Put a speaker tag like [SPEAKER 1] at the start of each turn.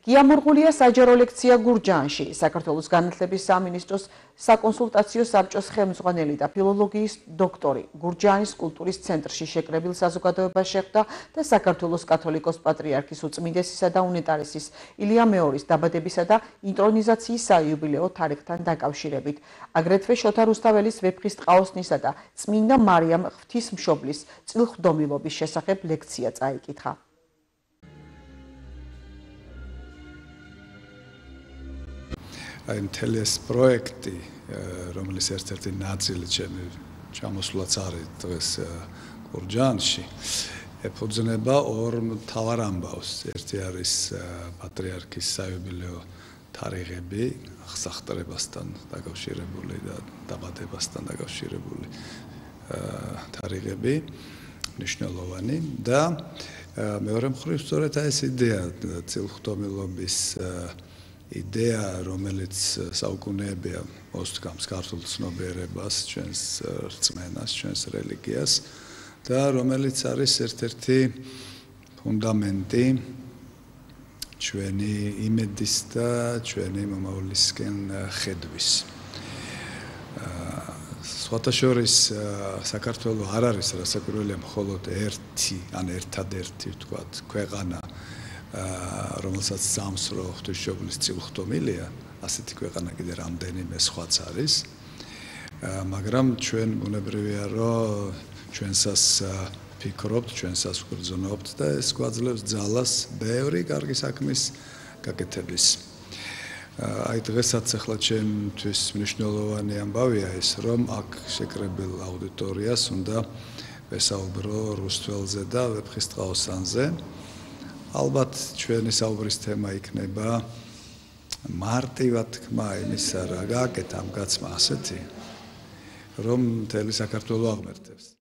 [SPEAKER 1] გიამორღულია საჯარო ლექცია გურჯაანში. საქართველოს განათლების სამინისტროს საკონსულტაციო საბჭოს ხელმძღვანელი და ფილოლოგიის დოქტორი გურჯაანის კულტურის ცენტრში შეკრებილ საზოგადოებას შეხვდა და საქართველოს კათოლიკოს პატრიარქის უწმინდესისა და უნეტარესის ილია მეორის დაბადებისა და ინტრონიზაციის საიუბილეო თარიღთან დაკავშირებით. აგრეთვე შოთა რუსთაველის ვეფხის ტყაოსნისა და წმინდა მარიამ ღვთისმშობლის წილხვდომილობის შესახებ ლექცია წაიკითხა.
[SPEAKER 2] მთელი ეს პროექტი, რომელიც ერთ-ერთი ნაწილი ჩემი ჩამოსვლაც არის დღეს გურჯაანში, ეფუძნება ორ მთავარ ამბავს. ერთი არის პატრიარქის საიუბილეო თარიღები, აღსახტრებასთან დაკავშირებული და დაბადებასთან დაკავშირებული თარიღები, მნიშვნელოვანი და მეორე მხრივ სწორედ ეს იდეა წილხვდომილობის იდეა, რომელიც საუკუნეებია მოსდგამს ქართულ ცნობიერებას, ჩვენს რწმენას, ჩვენს რელიგიას და რომელიც არის ერთ-ერთი ფუნდამენტი ჩვენი იმედის და ჩვენი მომავლისკენ ხედვის. სხვათა შორის საქართველო არ არის რასაკვირველია მხოლოდ ერთი, ან ერთადერთი ვთქვათ, ქვეყანა რომელსაც სამსრო ღვთისმშობლის წილხვდომილია, ასეთი ქვეყანა კიდე რამდენიმე სხვაც არის. მაგრამ ჩვენ ბუნებრივია, რომ ჩვენსას ფიქრობთ, ჩვენსას ვგრძნობთ და ეს გვაძლევს ძალას ბევრი კარგი საქმის გაკეთების. აი დღესაც ახლა ჩემთვის მნიშვნელოვანი ამბავია ის, რომ აქ შეკრებილ აუდიტორიას უნდა ვესაუბრო რუსთველზე და ვეფხის ტყაოსანზე. ალბათ ჩვენი საუბრის თემა იქნება მარტივად თქმა იმისა, რა გააკეთა ამ კაცმა ასეთი, რომ მთელი საქართველო აღმერთებს.